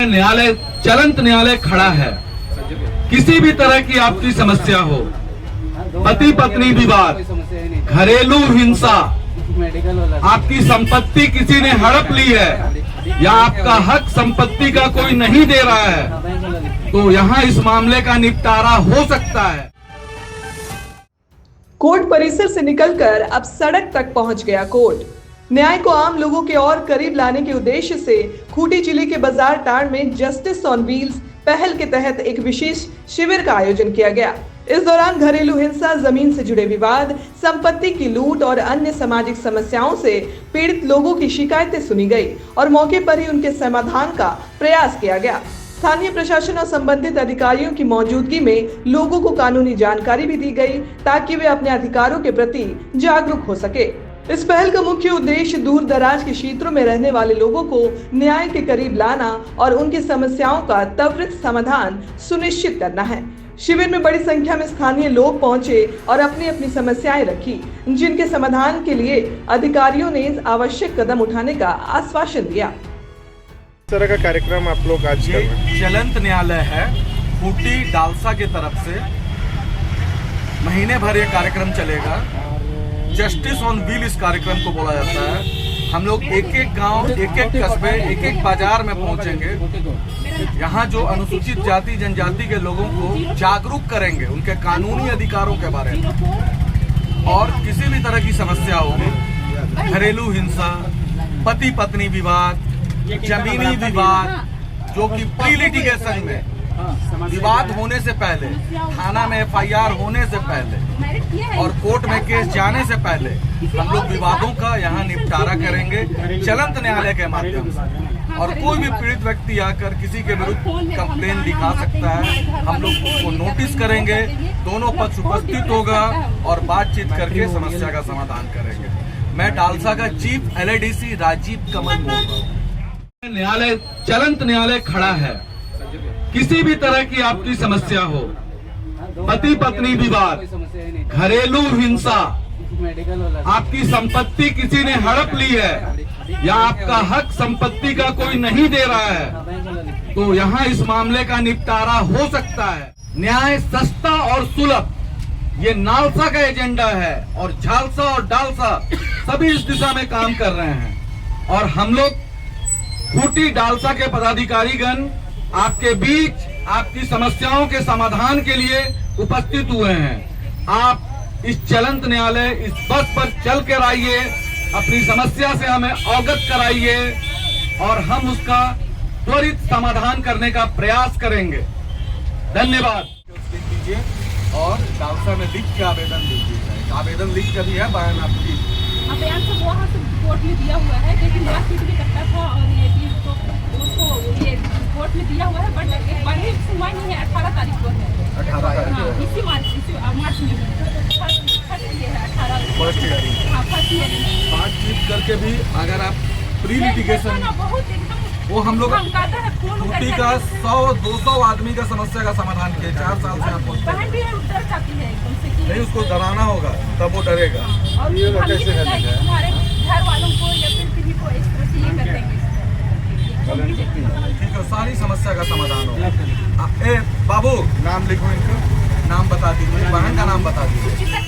न्यायालय चलंत न्यायालय खड़ा है। किसी भी तरह की आपकी समस्या हो, पति पत्नी विवाद, घरेलू हिंसा, आपकी संपत्ति किसी ने हड़प ली है या आपका हक संपत्ति का कोई नहीं दे रहा है, तो यहाँ इस मामले का निपटारा हो सकता है। कोर्ट परिसर से निकलकर अब सड़क तक पहुंच गया कोर्ट। न्याय को आम लोगों के और करीब लाने के उद्देश्य से खूंटी जिले के बाजार टाड़ में जस्टिस ऑन व्हील्स पहल के तहत एक विशेष शिविर का आयोजन किया गया। इस दौरान घरेलू हिंसा, जमीन से जुड़े विवाद, संपत्ति की लूट और अन्य सामाजिक समस्याओं से पीड़ित लोगों की शिकायतें सुनी गई और मौके पर ही उनके समाधान का प्रयास किया गया। स्थानीय प्रशासन और संबंधित अधिकारियों की मौजूदगी में लोगों को कानूनी जानकारी भी दी गई ताकि वे अपने अधिकारों के प्रति जागरूक हो सके। इस पहल का मुख्य उद्देश्य दूर दराज के क्षेत्रों में रहने वाले लोगों को न्याय के करीब लाना और उनकी समस्याओं का त्वरित समाधान सुनिश्चित करना है। शिविर में बड़ी संख्या में स्थानीय लोग पहुंचे और अपनी अपनी समस्याएं रखी, जिनके समाधान के लिए अधिकारियों ने आवश्यक कदम उठाने का आश्वासन दिया। इस तरह का कार्यक्रम आप लोग आज कर रहे हैं? चलंत न्यायालय है, खूंटी डालसा की तरफ से महीने भर ये कार्यक्रम चलेगा। जस्टिस ऑन व्हील इस कार्यक्रम को बोला जाता है। हम लोग एक एक गांव, एक एक कस्बे, एक एक बाजार में पहुंचेंगे। यहाँ जो अनुसूचित जाति जनजाति के लोगों को जागरूक करेंगे उनके कानूनी अधिकारों के बारे में, और किसी भी तरह की समस्या हो, घरेलू हिंसा, पति पत्नी विवाद, जमीनी विवाद, जो कि प्री लिटिगेशन में विवाद होने से पहले, थाना में FIR होने से पहले और कोर्ट में केस जाने से पहले हम लोग विवादों का यहाँ निपटारा करेंगे चलंत न्यायालय के माध्यम से। और कोई भी पीड़ित व्यक्ति आकर किसी के विरुद्ध कंप्लेन लिखा सकता है, हम लोग उसको नोटिस करेंगे, दोनों पक्ष उपस्थित होगा और बातचीत करके समस्या का समाधान करेंगे। मैं डालसा का चीफ LADC राजीव कमल बोल रहा हूँ। न्यायालय चलंत न्यायालय खड़ा है। किसी भी तरह की आपकी समस्या हो, पति पत्नी विवाद, घरेलू हिंसा, आपकी संपत्ति किसी ने हड़प ली है या आपका हक संपत्ति का कोई नहीं दे रहा है, तो यहाँ इस मामले का निपटारा हो सकता है। न्याय सस्ता और सुलभ, ये नालसा का एजेंडा है और झालसा और डालसा सभी इस दिशा में काम कर रहे हैं। और हम लोग खूंटी डालसा के पदाधिकारीगण आपके बीच आपकी समस्याओं के समाधान के लिए उपस्थित हुए हैं। आप इस चलंत न्यायालय इस बस पर चल कर आइए, अपनी समस्या से हमें अवगत कराइए और हम उसका त्वरित समाधान करने का प्रयास करेंगे। धन्यवाद। कीजिए और डालसा में लिख के आवेदन दीजिए। आवेदन लिख कर भी है, बयान आपकी बयान तो वहाँ से कोर्ट में दिया हुआ है, लेकिन बातचीत भी करता था और ये चीज तो उसको ये कोर्ट में दिया हुआ है, बट बड़ी सुनवाई नहीं है। 18 तारीख को है, 18 तारीख को इसी मार्च में है 18 बातचीत करके भी अगर आप प्री लिटिगेशन वो हम लोग खूंटी का 100-200 आदमी का समस्या का समाधान किए 4 साल से। आपको नहीं, उसको डराना होगा तब वो डरेगा। और ये कैसे हमारे घर वालों को या फिर किसी को इस तरह से ये कर देंगे, ठीक है, सारी समस्या का समाधान होगा। बाबू नाम लिखो, इनका नाम बता दीजिए, बहन का नाम बता दीजिए।